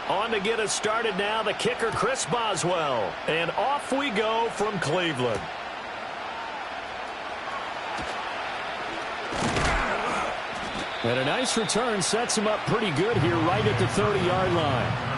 On to get us started now, the kicker, Chris Boswell. And off we go from Cleveland. And a nice return sets him up pretty good here right at the 30-yard line.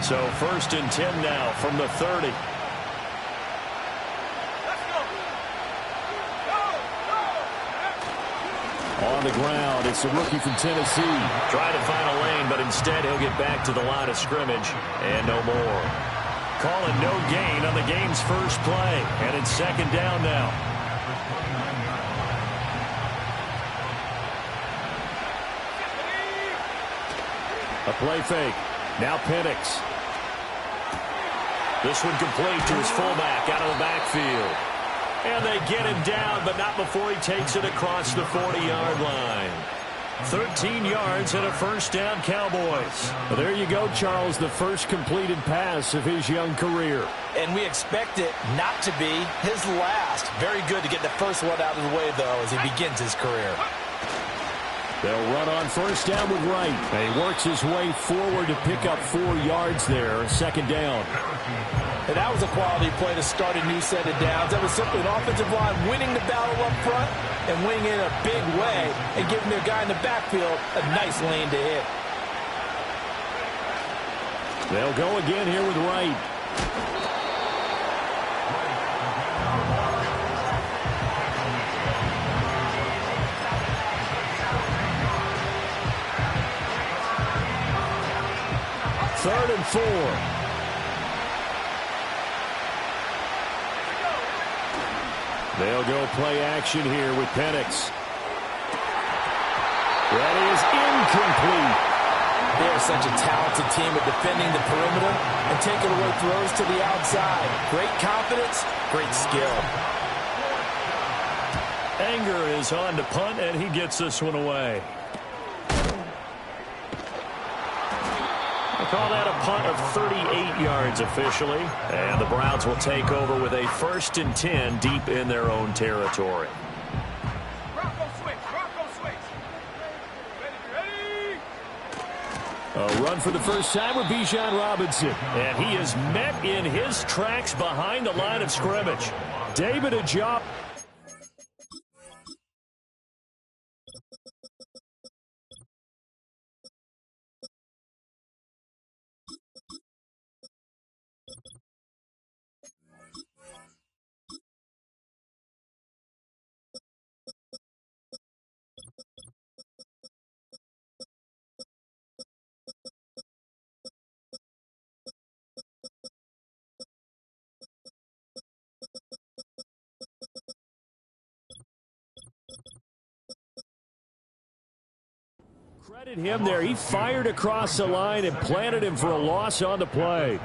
So 1st and 10 now from the 30. On the ground, it's the rookie from Tennessee. Trying to find a lane, but instead he'll get back to the line of scrimmage and no more. Calling no gain on the game's first play, and it's 2nd down now. A play fake. Now Penix. This one complete to his fullback out of the backfield. And they get him down, but not before he takes it across the 40-yard line. 13 yards and a 1st down, Cowboys. Well, there you go, Charles, the first completed pass of his young career. And we expect it not to be his last. Very good to get the first one out of the way, though, as he begins his career. They'll run on 1st down with Wright. And he works his way forward to pick up 4 yards there, 2nd down. And that was a quality play to start a new set of downs. That was simply an offensive line winning the battle up front and winning it in a big way and giving their guy in the backfield a nice lane to hit. They'll go again here with Wright. Third and 4. They'll go play action here with Penix. That is incomplete. They are such a talented team at defending the perimeter and taking away throws to the outside. Great confidence, great skill. Anger is on to punt, and he gets this one away. Call that a punt of 38 yards officially. And the Browns will take over with a 1st and 10 deep in their own territory. A run for the first time with Bijan Robinson. And he is met in his tracks behind the line of scrimmage. David Ajay. Credit him there. He fired across the line and planted him for a loss on the play.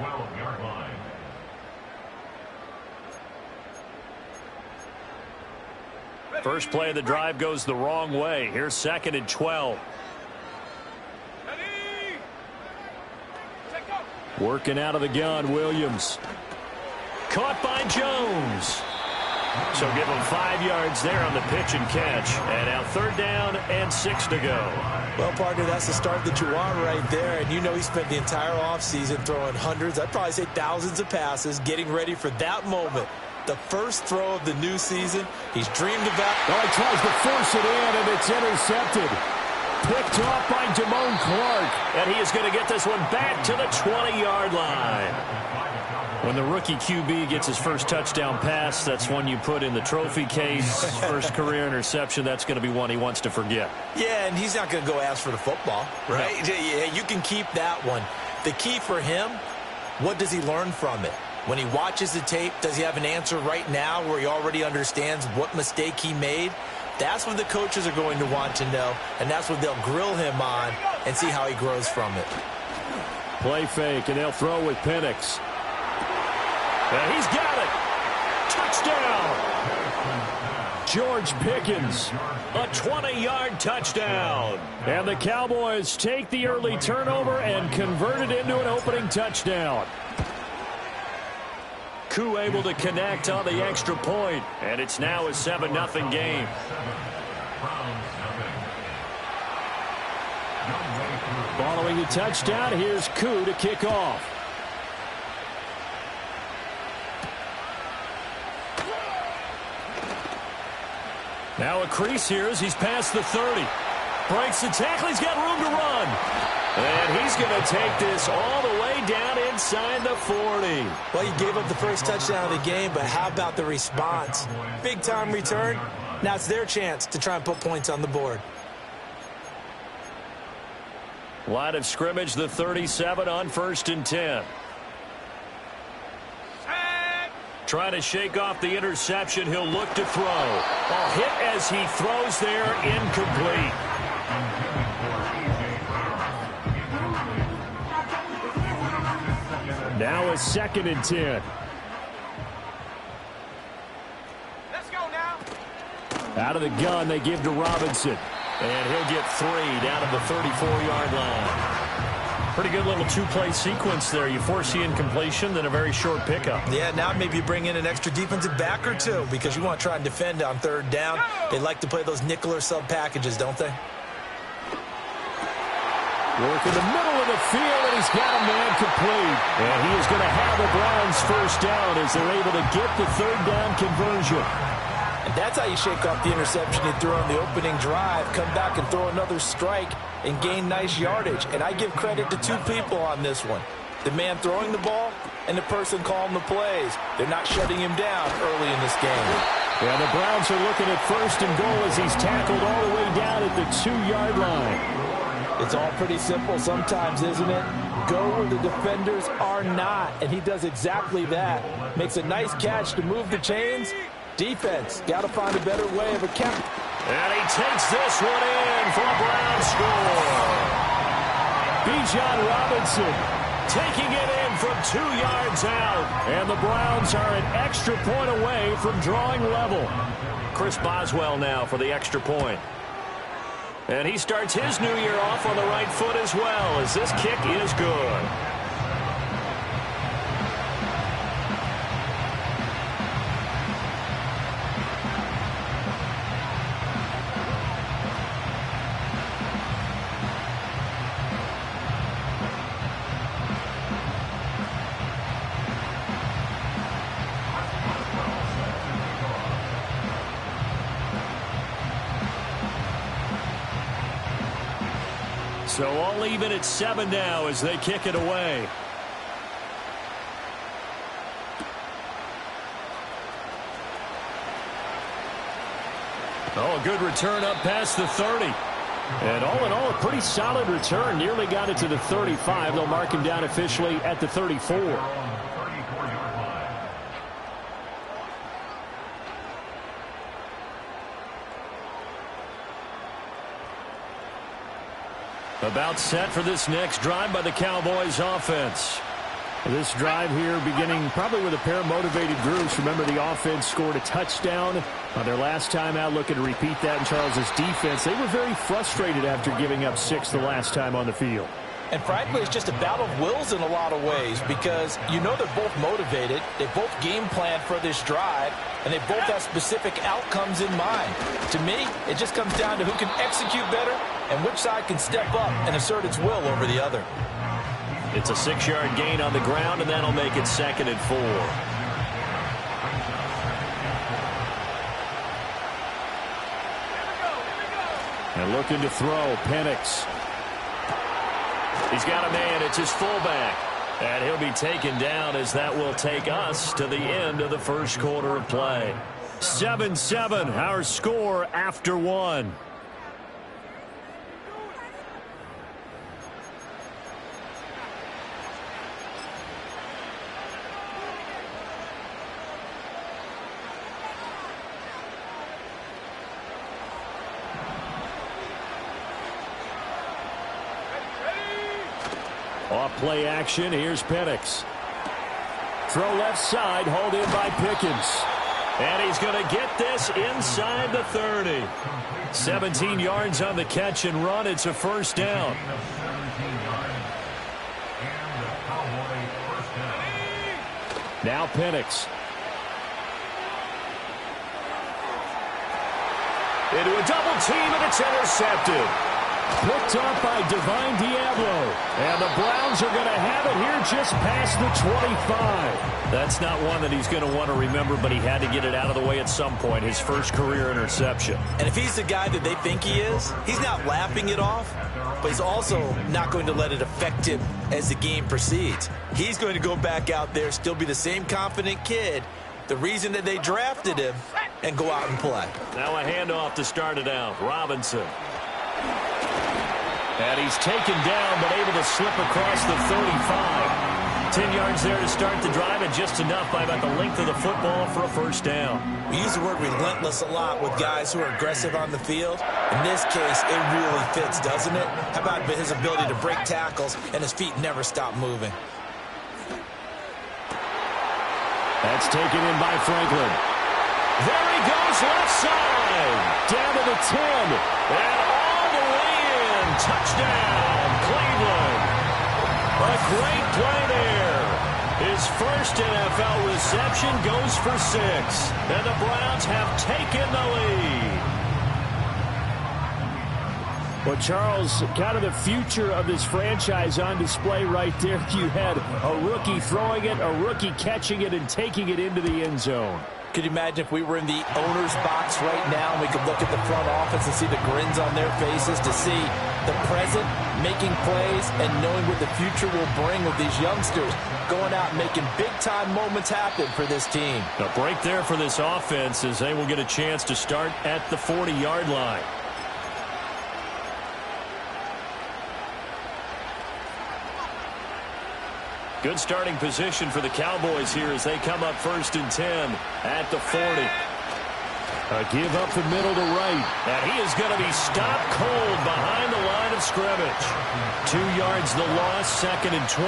First play of the drive goes the wrong way. Here's 2nd and 12. Working out of the gun, Williams. Caught by Jones. So give him 5 yards there on the pitch and catch. And now 3rd down and 6 to go. Well, partner, that's the start that you want right there. And you know he spent the entire offseason throwing hundreds, I'd probably say thousands of passes, getting ready for that moment. The first throw of the new season he's dreamed about. Oh, he tries to force it in, and it's intercepted. Picked off by Damone Clark. And he is going to get this one back to the 20-yard line. When the rookie QB gets his first touchdown pass, that's one you put in the trophy case. First career interception, that's going to be one he wants to forget. Yeah, and he's not going to go ask for the football, right? Yeah, you can keep that one. The key for him, what does he learn from it? When he watches the tape, does he have an answer right now where he already understands what mistake he made? That's what the coaches are going to want to know, and that's what they'll grill him on and see how he grows from it. Play fake, and they'll throw with Penix. And he's got it. Touchdown. George Pickens. A 20-yard touchdown. And the Cowboys take the early turnover and convert it into an opening touchdown. Koo able to connect on the extra point, and it's now a 7-0 game. Following the touchdown, here's Koo to kick off. Now a crease here as he's past the 30. Breaks the tackle. He's got room to run. And he's going to take this all the way down inside the 40. Well, he gave up the first touchdown of the game, but how about the response? Big-time return. Now it's their chance to try and put points on the board. Line of scrimmage, the 37 on 1st and 10. Trying to shake off the interception. He'll look to throw. Ball hit as he throws there, incomplete. Now a 2nd and 10. Let's go now. Out of the gun, they give to Robinson. And he'll get 3 down to the 34-yard line. Pretty good little two-play sequence there. You force the incompletion, then a very short pickup. Yeah, now maybe you bring in an extra defensive back or two because you want to try and defend on 3rd down. They like to play those nickel or sub packages, don't they? Work in the middle of the field, and he's got a man complete. And he is going to have the Browns first down as they're able to get the 3rd down conversion. And that's how you shake off the interception you threw on the opening drive, come back and throw another strike and gain nice yardage. And I give credit to 2 people on this one. The man throwing the ball and the person calling the plays. They're not shutting him down early in this game. Yeah, the Browns are looking at 1st and goal as he's tackled all the way down at the 2-yard line. It's all pretty simple sometimes, isn't it? Go where the defenders are not, and he does exactly that. Makes a nice catch to move the chains. Defense, got to find a better way of account. And he takes this one in for a Brown score. Bijan Robinson taking it in from 2 yards out. And the Browns are an extra point away from drawing level. Chris Boswell now for the extra point. And he starts his new year off on the right foot as well, as this kick is good. So all even at 7 now as they kick it away. Oh, a good return up past the 30. And all in all, a pretty solid return. Nearly got it to the 35. They'll mark him down officially at the 34. About set for this next drive by the Cowboys offense. This drive here beginning probably with a pair of motivated groups. Remember, the offense scored a touchdown on their last time out, looking to repeat that in Charles's defense. They were very frustrated after giving up 6 the last time on the field. And frankly, it's just a battle of wills in a lot of ways because you know they're both motivated. They both game plan for this drive, and they both have specific outcomes in mind. To me, it just comes down to who can execute better and which side can step up and assert its will over the other. It's a 6-yard gain on the ground, and that'll make it 2nd and 4. And looking to throw, Penix. He's got a man. It's his fullback. And he'll be taken down as that will take us to the end of the first quarter of play. 7-7, our score after 1. Off play action. Here's Penix. Throw left side, hauled in by Pickens. And he's going to get this inside the 30. 17 yards on the catch and run. It's a first down. Now Penix. Into a double team, and it's intercepted. Picked up by Divine Diablo. And the Browns are going to have it here just past the 25. That's not one that he's going to want to remember, but he had to get it out of the way at some point. His first career interception. And if he's the guy that they think he is, he's not laughing it off, but he's also not going to let it affect him as the game proceeds. He's going to go back out there, still be the same confident kid, the reason that they drafted him, and go out and play. Now a handoff to start it out. Robinson. And he's taken down, but able to slip across the 35. 10 yards there to start the drive, and just enough by about the length of the football for a first down. We use the word relentless a lot with guys who are aggressive on the field. In this case, it really fits, doesn't it? How about his ability to break tackles, and his feet never stop moving? That's taken in by Franklin. There he goes, left side. Down to the 10. And all the way in. Touchdown, Cleveland. A great play there. His first NFL reception goes for 6. And the Browns have taken the lead. Well, Charles, kind of the future of this franchise on display right there. You had a rookie throwing it, a rookie catching it, and taking it into the end zone. Could you imagine if we were in the owner's box right now and we could look at the front office and see the grins on their faces, to see the present making plays and knowing what the future will bring with these youngsters going out and making big-time moments happen for this team. A break there for this offense as they will get a chance to start at the 40-yard line. Good starting position for the Cowboys here as they come up 1st and 10 at the 40. A give up the middle to right. And he is going to be stopped cold behind the line of scrimmage. 2 yards the loss, 2nd and 12.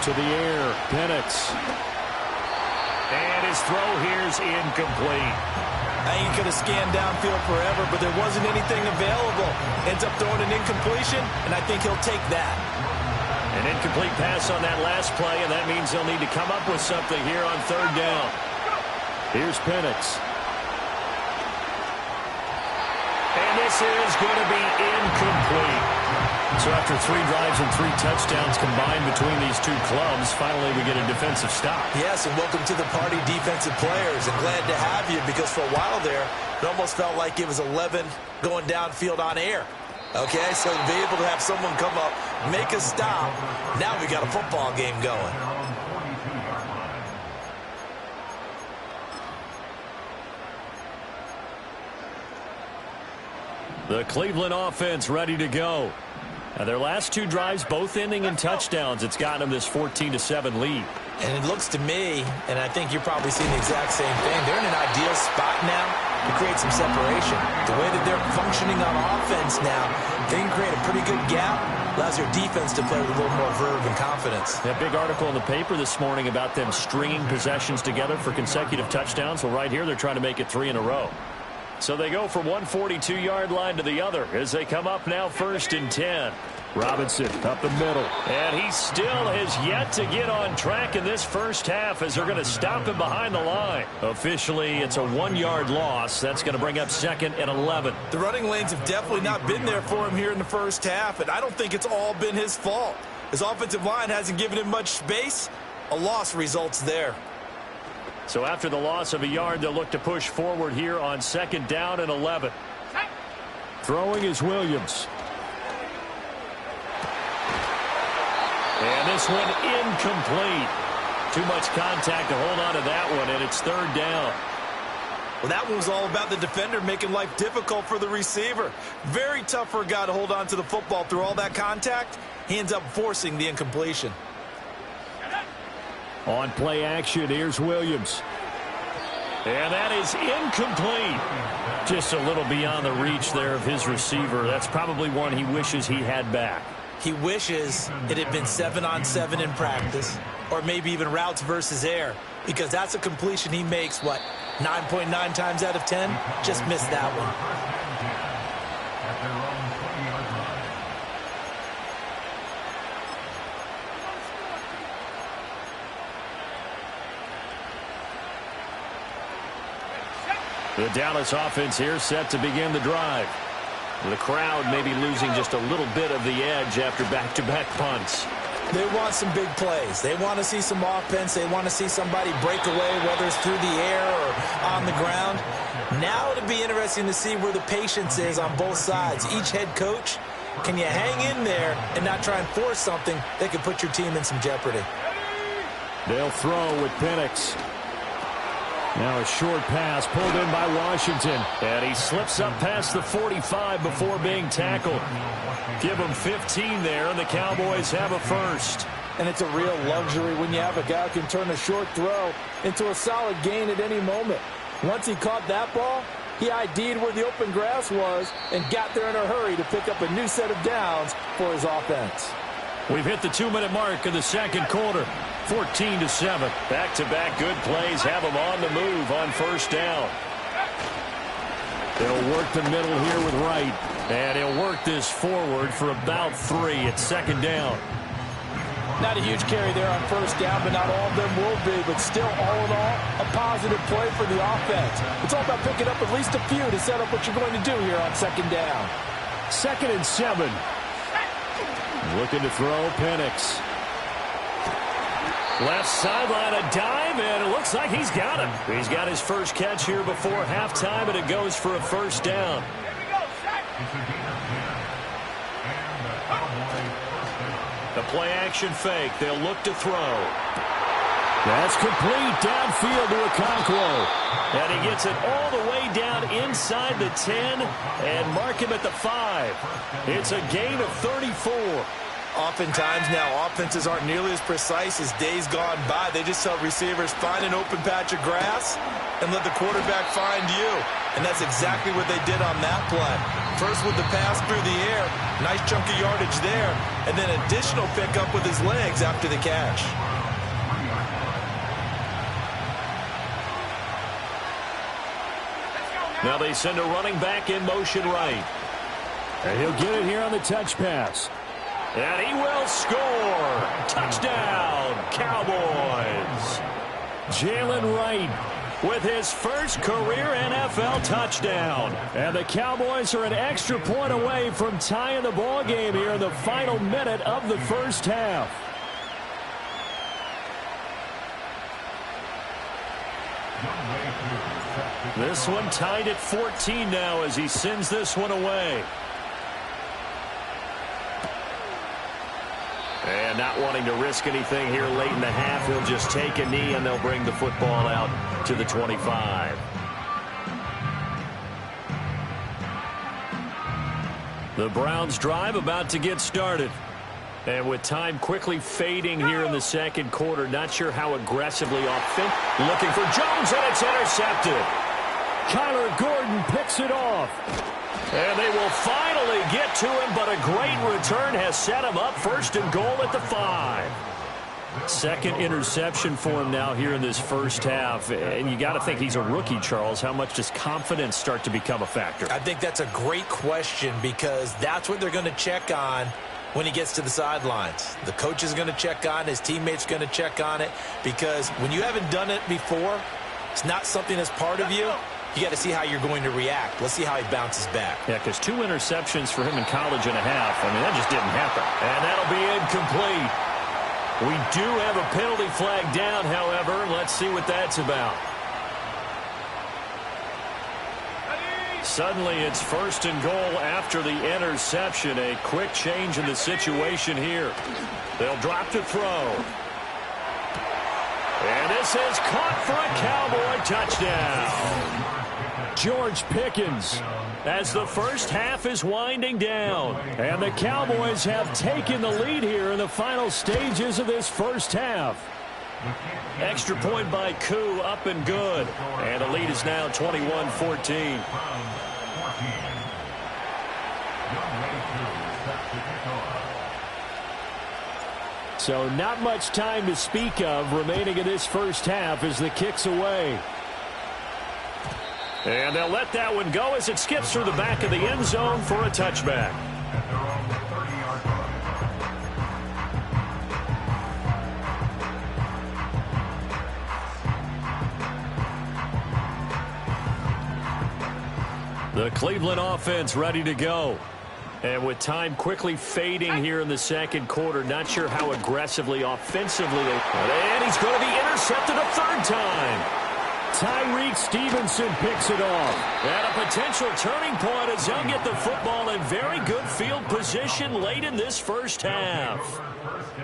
To the air, Penix. And his throw here's incomplete. He could have scanned downfield forever, but there wasn't anything available. Ends up throwing an incompletion, and I think he'll take that. An incomplete pass on that last play, and that means they'll need to come up with something here on 3rd down. Here's Penix. And this is going to be incomplete. So after 3 drives and 3 touchdowns combined between these two clubs, finally we get a defensive stop. Yes, and welcome to the party, defensive players. And glad to have you, because for a while there, it almost felt like it was 11 going downfield on air. Okay, so to be able to have someone come up, make a stop, now we got a football game going. The Cleveland offense ready to go. Now their last 2 drives, both ending in touchdowns. It's gotten them this 14-7 lead. And it looks to me, and I think you're probably seeing the exact same thing, they're in an ideal spot now to create some separation. The way that they're functioning on offense now, they can create a pretty good gap. Allows their defense to play with a little more verve and confidence. A big article in the paper this morning about them stringing possessions together for consecutive touchdowns. Well, right here, they're trying to make it 3 in a row. So they go from one 42-yard line to the other as they come up now 1st and 10. Robinson up the middle. And he still has yet to get on track in this first half as they're going to stop him behind the line. Officially, it's a 1-yard loss. That's going to bring up 2nd and 11. The running lanes have definitely not been there for him here in the first half, and I don't think it's all been his fault. His offensive line hasn't given him much space. A loss results there. So after the loss of a yard, they'll look to push forward here on 2nd down and 11. Throwing is Williams. And this one incomplete. Too much contact to hold on to that one, and it's 3rd down. Well, that one was all about the defender making life difficult for the receiver. Very tough for a guy to hold on to the football through all that contact. He ends up forcing the incompletion. On play action, here's Williams. And that is incomplete. Just a little beyond the reach there of his receiver. That's probably one he wishes he had back. He wishes it had been 7-on-7 in practice, or maybe even routes versus air, because that's a completion he makes, 9.9 times out of 10? Just missed that one. The Dallas offense here set to begin the drive. The crowd may be losing just a little bit of the edge after back-to-back punts. They want some big plays. They want to see some offense. They want to see somebody break away, whether it's through the air or on the ground. Now it'll be interesting to see where the patience is on both sides. Each head coach, can you hang in there and not try and force something that could put your team in some jeopardy? They'll throw with Penix. Now a short pass pulled in by Washington. And he slips up past the 45 before being tackled. Give him 15 there, and the Cowboys have a first. And it's a real luxury when you have a guy who can turn a short throw into a solid gain at any moment. Once he caught that ball, he ID'd where the open grass was and got there in a hurry to pick up a new set of downs for his offense. We've hit the 2-minute mark in the second quarter. 14-7. Back-to-back good plays have them on the move on first down. They'll work the middle here with Wright. And he'll work this forward for about 3 at second down. Not a huge carry there on first down, but not all of them will be. But still, all in all, a positive play for the offense. It's all about picking up at least a few to set up what you're going to do here on second down. 2nd and 7. Looking to throw Penix. Left sideline, a dive, and it looks like he's got him. He's got his first catch here before halftime, and it goes for a first down. The play-action fake. They'll look to throw. That's complete downfield to Okonkwo. And he gets it all the way down inside the 10 and mark him at the 5. It's a gain of 34. Oftentimes now offenses aren't nearly as precise as days gone by. They just tell receivers, find an open patch of grass and let the quarterback find you. And that's exactly what they did on that play. First with the pass through the air, nice chunk of yardage there, and then additional pickup with his legs after the catch. Now they send a running back in motion right. And he'll get it here on the touch pass. And he will score. Touchdown, Cowboys. Jalen Wright with his first career NFL touchdown. And the Cowboys are an extra point away from tying the ball game here in the final minute of the first half. This one tied at 14 now as he sends this one away. And not wanting to risk anything here late in the half, he'll just take a knee and they'll bring the football out to the 25. The Browns drive about to get started. And with time quickly fading here in the second quarter, not sure how aggressively offensive. Looking for Jones, and it's intercepted. Kyler Gordon picks it off. And they will finally get to him, but a great return has set him up. First and goal at the 5. Second interception for him now here in this first half. And you got to think he's a rookie, Charles. How much does confidence start to become a factor? I think that's a great question because that's what they're going to check on when he gets to the sidelines. The coach is going to check on, his teammates going to check on it, because when you haven't done it before, it's not something that's part of you. You got to see how you're going to react. Let's see how he bounces back. Yeah, because 2 interceptions for him in college and a half. I mean, that just didn't happen. And that'll be incomplete. We do have a penalty flag down, however. Let's see what that's about. Suddenly, it's first and goal after the interception. A quick change in the situation here. They'll drop to throw. And this is caught for a Cowboy touchdown. George Pickens as the first half is winding down. And the Cowboys have taken the lead here in the final stages of this first half. Extra point by Koo, up and good. And the lead is now 21-14. So not much time to speak of remaining in this first half as the kick's away. And they'll let that one go as it skips through the back of the end zone for a touchback. The Cleveland offense ready to go. And with time quickly fading here in the second quarter, not sure how aggressively, offensively. And he's going to be intercepted a third time. Tyreek Stevenson picks it off. And a potential turning point as they'll get the football in very good field position late in this first half.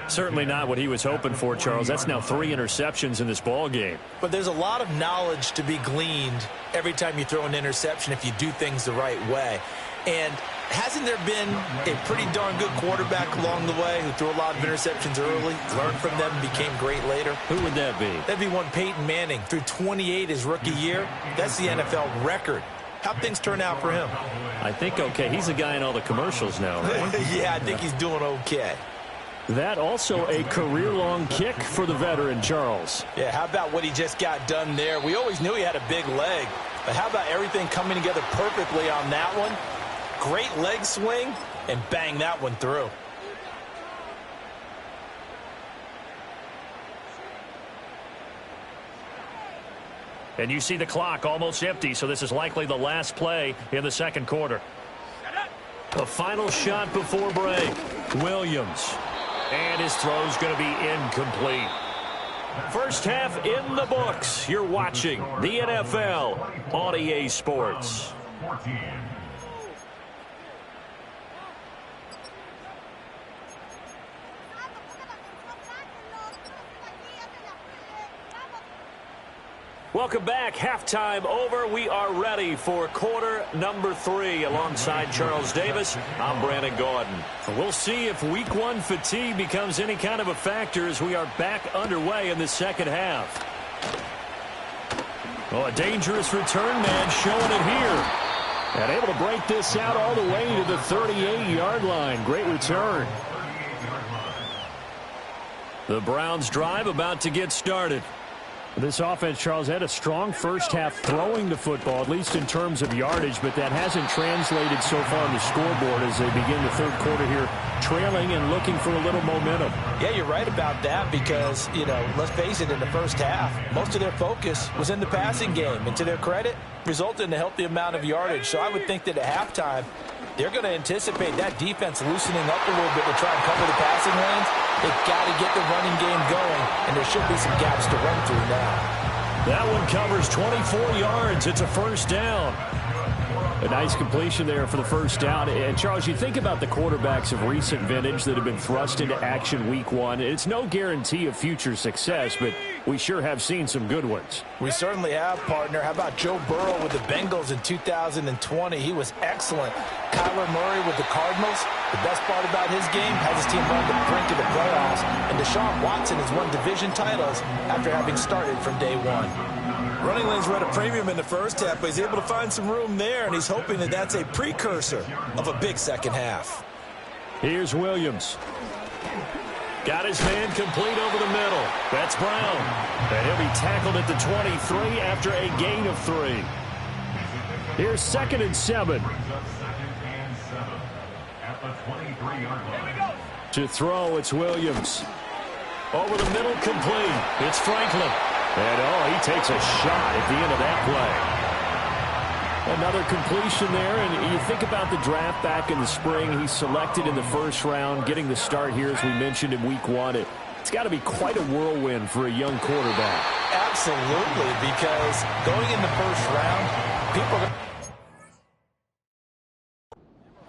Certainly not what he was hoping for, Charles. That's now 3 interceptions in this ball game. But there's a lot of knowledge to be gleaned every time you throw an interception if you do things the right way. And hasn't there been a pretty darn good quarterback along the way who threw a lot of interceptions early, learned from them, and became great later? Who would that be? That'd be one Peyton Manning. Threw 28 his rookie year. That's the NFL record. How'd things turn out for him? I think okay. He's a guy in all the commercials now, right? Yeah, I think he's doing okay. That also a career-long kick for the veteran, Charles. Yeah, how about what he just got done there? We always knew he had a big leg, but how about everything coming together perfectly on that one? Great leg swing, and bang that one through. And you see the clock almost empty, so this is likely the last play in the second quarter. The final shot before break. Williams. And his throw's going to be incomplete. First half in the books. You're watching the NFL on EA Sports. Welcome back. Halftime over. We are ready for quarter number 3. Alongside Charles Davis, I'm Brandon Gordon. We'll see if week 1 fatigue becomes any kind of a factor as we are back underway in the second half. Oh, a dangerous return man showing it here. And able to break this out all the way to the 38-yard line. Great return. The Browns drive about to get started. This offense, Charles, had a strong first half throwing the football, at least in terms of yardage, but that hasn't translated so far on the scoreboard as they begin the third quarter here, trailing and looking for a little momentum. Yeah, you're right about that because, you know, let's face it, in the first half, most of their focus was in the passing game. And to their credit, resulted in a healthy amount of yardage. So I would think that at halftime, they're going to anticipate that defense loosening up a little bit to try and cover the passing lanes. They've got to get the running game going, and there should be some gaps to run through now. That one covers 24 yards. It's a first down. A nice completion there for the first down. And, Charles, you think about the quarterbacks of recent vintage that have been thrust into action week 1. It's no guarantee of future success, but we sure have seen some good ones. We certainly have, partner. How about Joe Burrow with the Bengals in 2020? He was excellent. Kyler Murray with the Cardinals. The best part about his game has his team run to the brink of the playoffs. And Deshaun Watson has won division titles after having started from day 1. Running lanes were at a premium in the first half, but he's able to find some room there, and he's hoping that that's a precursor of a big second half. Here's Williams. Got his man complete over the middle. That's Brown. And he'll be tackled at the 23 after a gain of 3. Here's 2nd and 7. To throw, it's Williams. Over the middle, complete. It's Franklin. And, he takes a shot at the end of that play. Another completion there, and you think about the draft back in the spring. He's selected in the first round, getting the start here, as we mentioned, in week 1. It's got to be quite a whirlwind for a young quarterback. Absolutely, because going in the first round, people are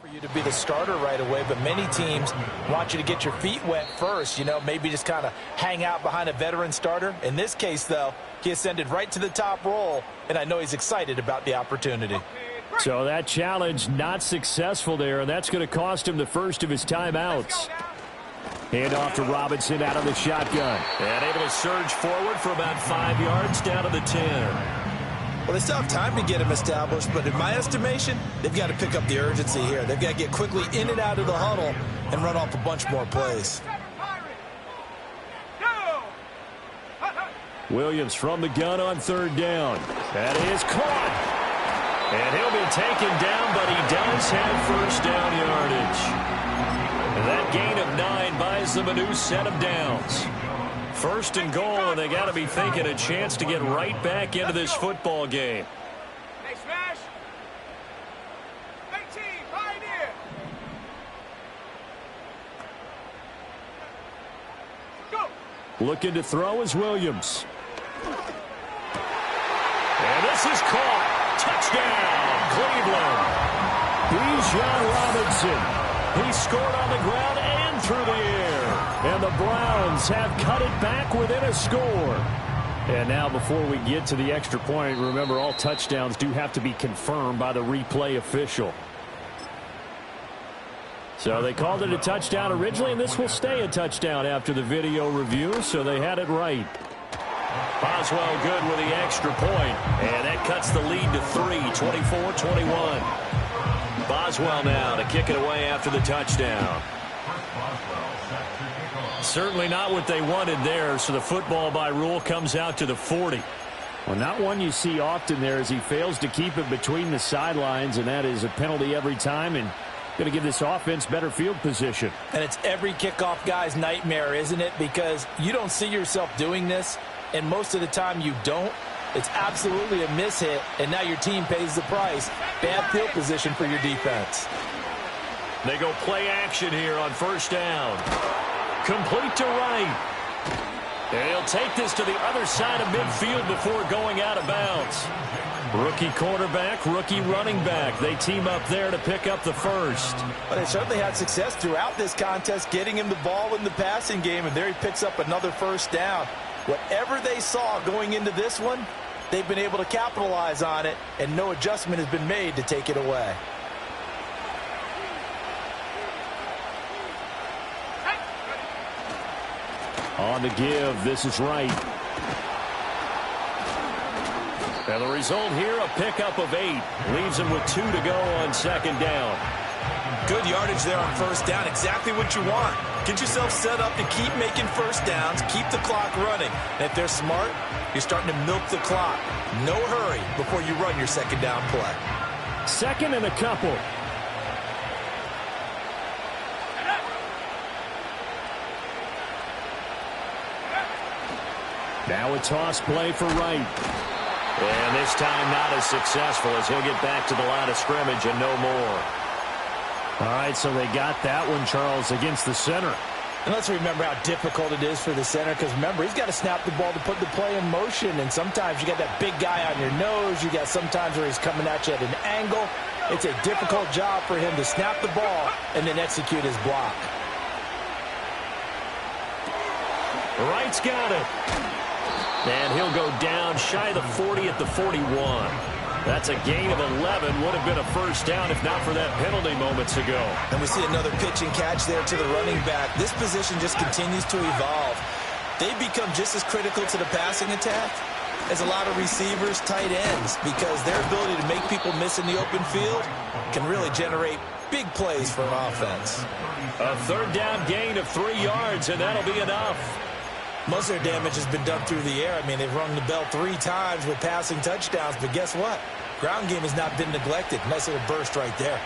for you to be the starter right away, but many teams want you to get your feet wet first, you know, maybe just kind of hang out behind a veteran starter. In this case, though, he ascended right to the top role, and I know he's excited about the opportunity. So that challenge not successful there, and that's going to cost him the first of his timeouts. Hand off to Robinson out of the shotgun. And able to surge forward for about 5 yards down to the 10. Well, they still have time to get him established, but in my estimation, they've got to pick up the urgency here. They've got to get quickly in and out of the huddle and run off a bunch more plays. Williams from the gun on third down. That is caught. And he'll be taken down, but he does have first down yardage. And that gain of 9 buys them a new set of downs. First and goal, and they got to be thinking a chance to get right back into this football game. Hey, smash. 18, right here. Go. Looking to throw is Williams. And this is caught. Touchdown, Cleveland. Bijan Robinson. He scored on the ground and through the air. And the Browns have cut it back within a score. And now before we get to the extra point, remember all touchdowns do have to be confirmed by the replay official. So they called it a touchdown originally, and this will stay a touchdown after the video review, so they had it right. Boswell good with the extra point, and that cuts the lead to 3, 24-21. Boswell now to kick it away after the touchdown. Certainly not what they wanted there, so the football by rule comes out to the 40. Well, not one you see often there as he fails to keep it between the sidelines, and that is a penalty every time, and going to give this offense better field position. And it's every kickoff guy's nightmare, isn't it? Because you don't see yourself doing this, and most of the time you don't. It's absolutely a mishit, and now your team pays the price. Bad field position for your defense. They go play action here on first down. Complete to right. And he'll take this to the other side of midfield before going out of bounds. Rookie quarterback, rookie running back. They team up there to pick up the first. Well, they certainly had success throughout this contest getting him the ball in the passing game, and there he picks up another first down. Whatever they saw going into this one, they've been able to capitalize on it, and no adjustment has been made to take it away. On the give, this is right. And the result here, a pickup of 8. Leaves him with 2 to go on second down. Good yardage there on first down. Exactly what you want. Get yourself set up to keep making first downs, keep the clock running. And if they're smart, you're starting to milk the clock. No hurry before you run your second down play. Second and a couple. Now a toss play for Wright. And this time not as successful as he'll get back to the line of scrimmage and no more. All right, so they got that one, Charles, against the center. And let's remember how difficult it is for the center, because remember, he's got to snap the ball to put the play in motion, and sometimes you got that big guy on your nose. You got sometimes where he's coming at you at an angle. It's a difficult job for him to snap the ball and then execute his block. Wright's got it. And he'll go down shy of the 40 at the 41. That's a gain of 11. Would have been a first down if not for that penalty moments ago. And we see another pitch and catch there to the running back. This position just continues to evolve. They've become just as critical to the passing attack as a lot of receivers, tight ends, because their ability to make people miss in the open field can really generate big plays for an offense. A third down gain of 3 yards, and that'll be enough. Most of their damage has been done through the air. I mean, they've rung the bell 3 times with passing touchdowns, but guess what? Ground game has not been neglected. Nice little burst right there.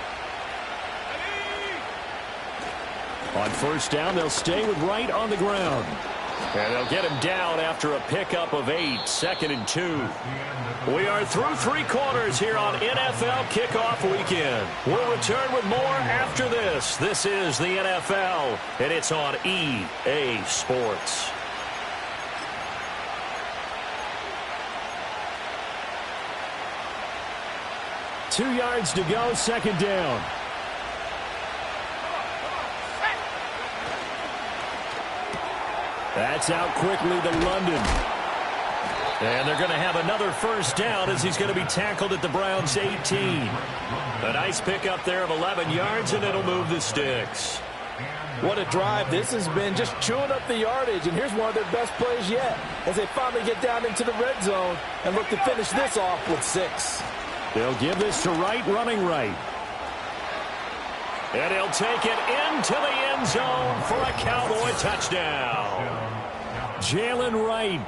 On first down, they'll stay with Wright on the ground. And they'll get him down after a pickup of 8, 2nd and 2. We are through 3 quarters here on NFL Kickoff Weekend. We'll return with more after this. This is the NFL, and it's on EA Sports. Two yards to go, second down. That's out quickly to London. And they're going to have another first down as he's going to be tackled at the Browns' 18. A nice pickup there of 11 yards, and it'll move the sticks. What a drive this has been, just chewing up the yardage. And here's one of their best plays yet as they finally get down into the red zone and look to finish this off with 6. They'll give this to Wright, running right. And he'll take it into the end zone for a Cowboy touchdown. Jalen Wright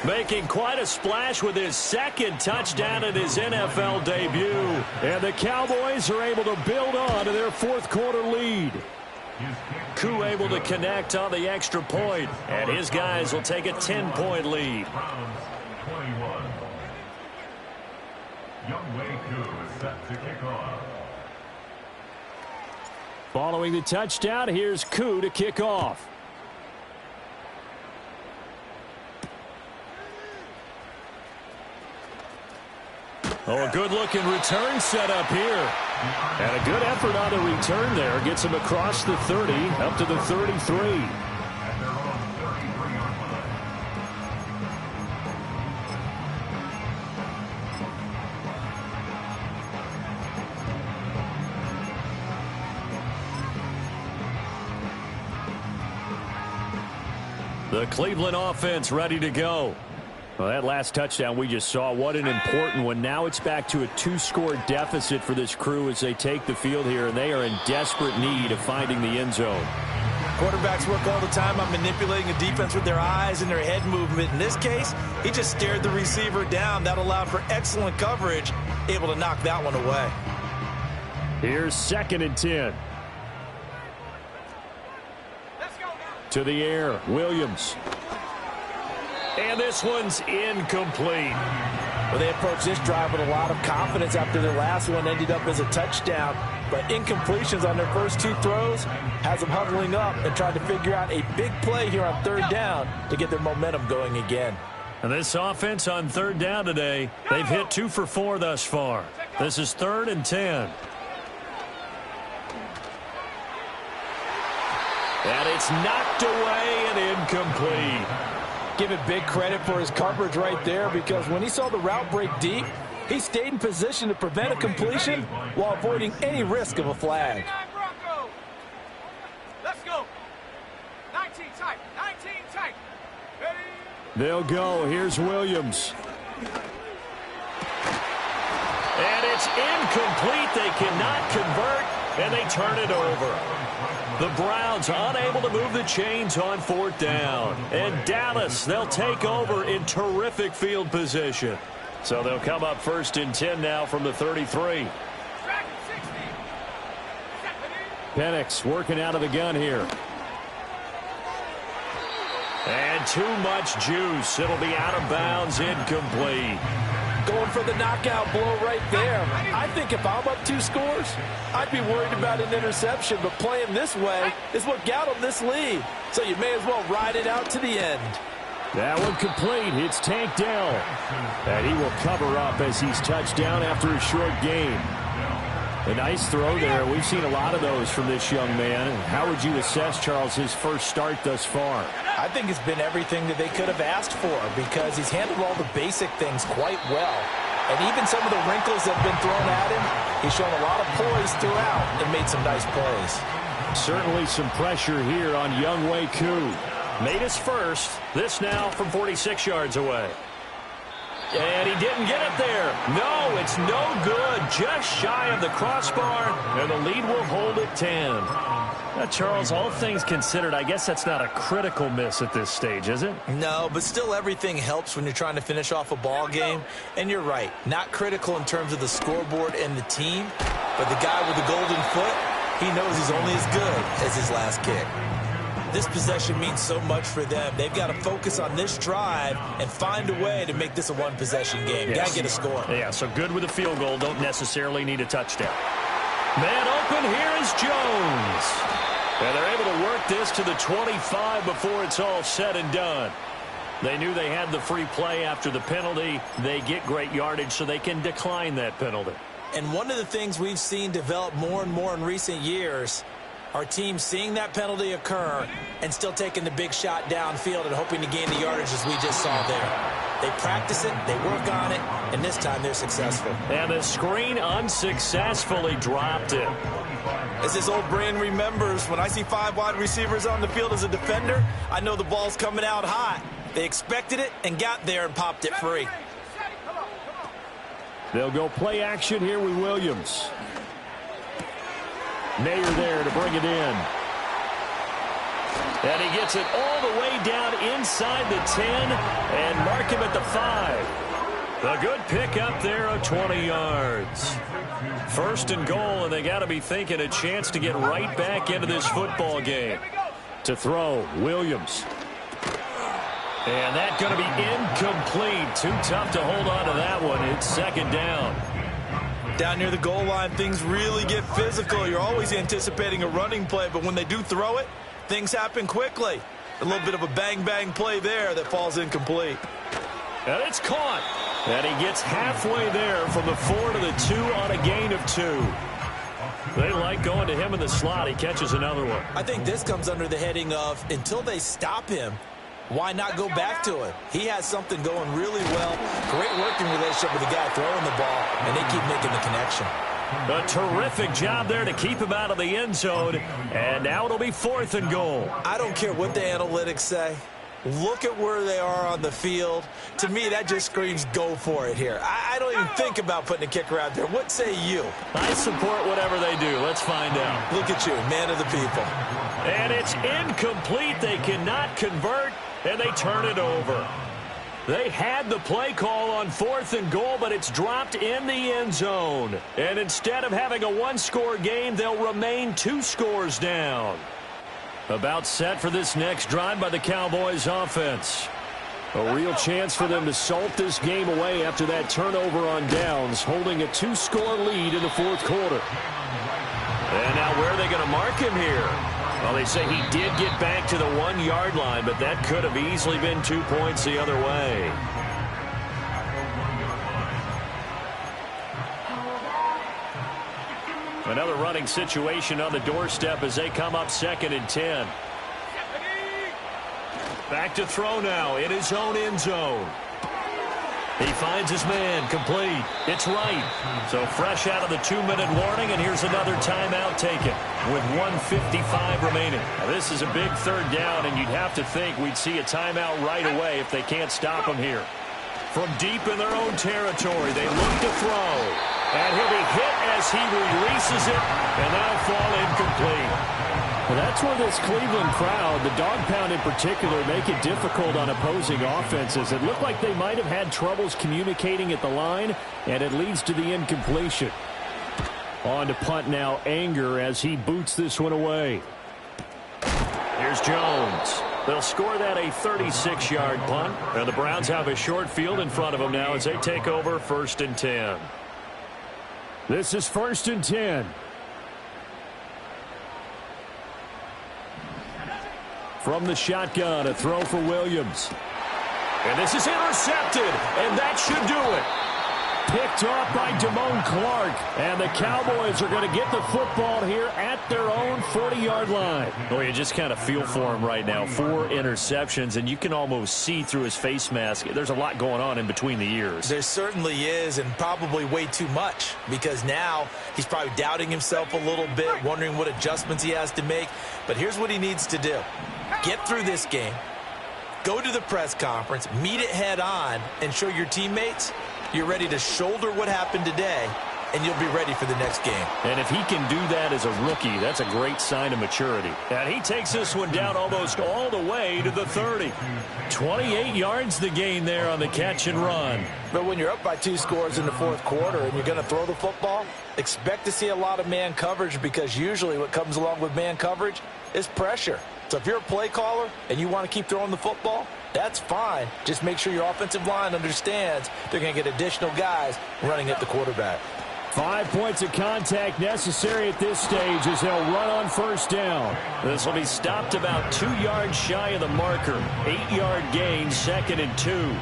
making quite a splash with his second touchdown in his NFL debut. And the Cowboys are able to build on to their fourth quarter lead. Koo able to connect on the extra point, and his guys will take a 10-point lead. Following the touchdown, here's Koo to kick off. Oh, a good-looking return set up here. And a good effort on the return there. Gets him across the 30, up to the 33. The Cleveland offense ready to go. Well, that last touchdown we just saw, what an important one. Now it's back to a 2-score deficit for this crew as they take the field here, and they are in desperate need of finding the end zone. Quarterbacks work all the time on manipulating a defense with their eyes and their head movement. In this case, he just stared the receiver down. That allowed for excellent coverage, able to knock that one away. Here's 2nd and 10. Let's go. To the air, Williams. And this one's incomplete. Well, they approached this drive with a lot of confidence after their last one ended up as a touchdown. But incompletions on their first 2 throws has them huddling up and trying to figure out a big play here on 3rd down to get their momentum going again. And this offense on 3rd down today, they've hit 2 for 4 thus far. This is 3rd and 10. And it's knocked away and incomplete. Give it big credit for his coverage right there, because when he saw the route break deep, he stayed in position to prevent a completion while avoiding any risk of a flag. Let's go. 19 tight. 19 tight. Ready? They'll go. Here's Williams. And it's incomplete. They cannot convert, and they turn it over. The Browns unable to move the chains on 4th down. And Dallas, they'll take over in terrific field position. So they'll come up 1st and 10 now from the 33. Penix working out of the gun here. And too much juice. It'll be out of bounds, incomplete. Going for the knockout blow right there. I think if I'm up 2 scores, I'd be worried about an interception, but playing this way is what got them this lead. So you may as well ride it out to the end. That one complete. It's Tank Dell. And he will cover up as he's touched down after a short gain. A nice throw there. We've seen a lot of those from this young man. How would you assess, Charles, his first start thus far? I think it's been everything that they could have asked for, because he's handled all the basic things quite well. And even some of the wrinkles that have been thrown at him, he's shown a lot of poise throughout and made some nice plays. Certainly some pressure here on Younghoe Koo. Made his first. This now from 46 yards away. And he didn't get it there. No, it's no good. Just shy of the crossbar, and the lead will hold at 10. Now, Charles, all things considered, I guess that's not a critical miss at this stage, is it? No, but still everything helps when you're trying to finish off a ball game. And you're right, not critical in terms of the scoreboard and the team, but the guy with the golden foot, he knows he's only as good as his last kick. This possession means so much for them. They've got to focus on this drive and find a way to make this a one-possession game. Yes. Got to get a score. Yeah, so good with a field goal. Don't necessarily need a touchdown. Man open, here is Jones. And they're able to work this to the 25 before it's all said and done. They knew they had the free play after the penalty. They get great yardage, so they can decline that penalty. And one of the things we've seen develop more and more in recent years, our team seeing that penalty occur and still taking the big shot downfield and hoping to gain the yardage as we just saw there. They practice it, they work on it, and this time they're successful. And the screen unsuccessfully dropped it. As his old brain remembers, when I see 5 wide receivers on the field as a defender, I know the ball's coming out hot. They expected it and got there and popped it free. They'll go play action here with Williams. Mayer there to bring it in. And he gets it all the way down inside the 10 and mark him at the 5. A good pick up there of 20 yards. First and goal, and they got to be thinking a chance to get right back into this football game. To throw, Williams. And that's going to be incomplete. Too tough to hold on to that one. It's second down. Down near the goal line, things really get physical. You're always anticipating a running play, but when they do throw it, things happen quickly. A little bit of a bang-bang play there that falls incomplete. And it's caught. And he gets halfway there from the 4 to the 2 on a gain of 2. They like going to him in the slot. He catches another one. I think this comes under the heading of until they stop him, why not go back to it? He has something going really well. Great working relationship with the guy throwing the ball, and they keep making the connection. A terrific job there to keep him out of the end zone. And now it'll be 4th and goal. I don't care what the analytics say. Look at where they are on the field. To me, that just screams go for it here. I don't even think about putting a kicker out there. What say you? I support whatever they do. Let's find out. Look at you, man of the people. And it's incomplete. They cannot convert, and they turn it over. They had the play call on 4th and goal, but it's dropped in the end zone. And instead of having a one-score game, they'll remain 2 scores down. About set for this next drive by the Cowboys offense. A real chance for them to salt this game away after that turnover on downs, holding a 2-score lead in the 4th quarter. And now where are they going to mark him here? Well, they say he did get back to the 1-yard line, but that could have easily been 2 points the other way. Another running situation on the doorstep as they come up 2nd and 10. Back to throw now in his own end zone. He finds his man, complete. It's right. So fresh out of the 2-minute warning, and here's another timeout taken with 1:55 remaining. Now, this is a big 3rd down, and you'd have to think we'd see a timeout right away if they can't stop him here. From deep in their own territory, they look to throw. And he'll be hit as he releases it, and that'll fall incomplete. Well, that's where this Cleveland crowd, the dog pound in particular, make it difficult on opposing offenses. It looked like they might have had troubles communicating at the line, and it leads to the incompletion. On to punt now, Anger, as he boots this one away. Here's Jones. They'll score that a 36-yard punt, and the Browns have a short field in front of them now as they take over 1st and 10. This is 1st and 10. From the shotgun, a throw for Williams. And this is intercepted, and that should do it. Picked off by Damone Clark, and the Cowboys are going to get the football here at their own 40-yard line. Well, you just kind of feel for him right now. 4 interceptions, and you can almost see through his face mask. There's a lot going on in between the ears. There certainly is, and probably way too much, because now he's probably doubting himself a little bit, wondering what adjustments he has to make. But here's what he needs to do. Get through this game, go to the press conference, meet it head on, and show your teammates you're ready to shoulder what happened today, and you'll be ready for the next game. And if he can do that as a rookie, that's a great sign of maturity. And he takes this one down almost all the way to the 30. 28 yards the gain there on the catch and run. But when you're up by 2 scores in the 4th quarter and you're going to throw the football, expect to see a lot of man coverage, because usually what comes along with man coverage is pressure. So if you're a play caller and you want to keep throwing the football, that's fine. Just make sure your offensive line understands they're going to get additional guys running at the quarterback. 5 points of contact necessary at this stage as they'll run on 1st down. This will be stopped about 2 yards shy of the marker. 8-yard gain, 2nd and 2.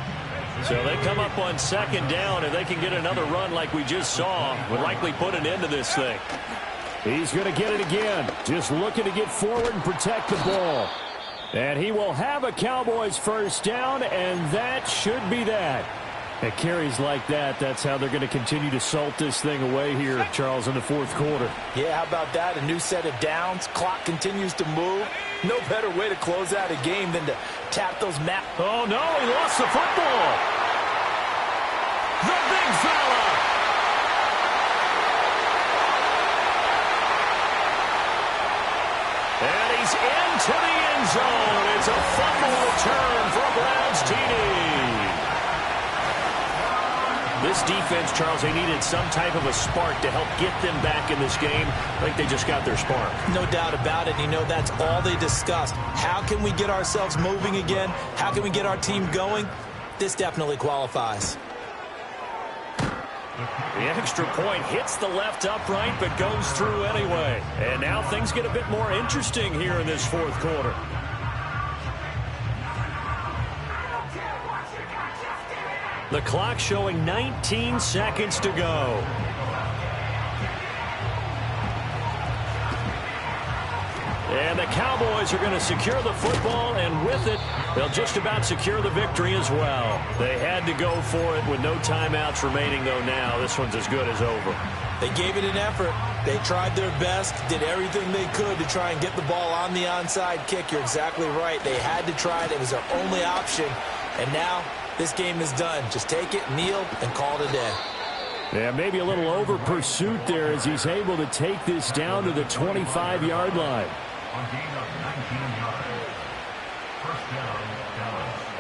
So they come up on 2nd down, and they can get another run like we just saw. Would likely put an end to this thing. He's going to get it again. Just looking to get forward and protect the ball. And he will have a Cowboys 1st down, and that should be that. At carries like that, that's how they're going to continue to salt this thing away here, Charles, in the 4th quarter. Yeah, how about that? A new set of downs. Clock continues to move. No better way to close out a game than to tap those map. Oh, no, he lost the football. The big fella. And he he's into the end zone. It's a fumble return for a Browns TD. This defense, Charles, they needed some type of a spark to help get them back in this game. I think they just got their spark. No doubt about it. You know, that's all they discussed. How can we get ourselves moving again? How can we get our team going? This definitely qualifies. The extra point hits the left upright, but goes through anyway. And now things get a bit more interesting here in this fourth quarter. The clock showing 19 seconds to go. And the Cowboys are going to secure the football, and with it, they'll just about secure the victory as well. They had to go for it with no timeouts remaining, though now this one's as good as over. They gave it an effort. They tried their best, did everything they could to try and get the ball on the onside kick. You're exactly right. They had to try it. It was their only option. And now this game is done. Just take it, kneel, and call it a day. Yeah, maybe a little over pursuit there as he's able to take this down to the 25-yard line. On gain of 19 yards. First down, Dallas.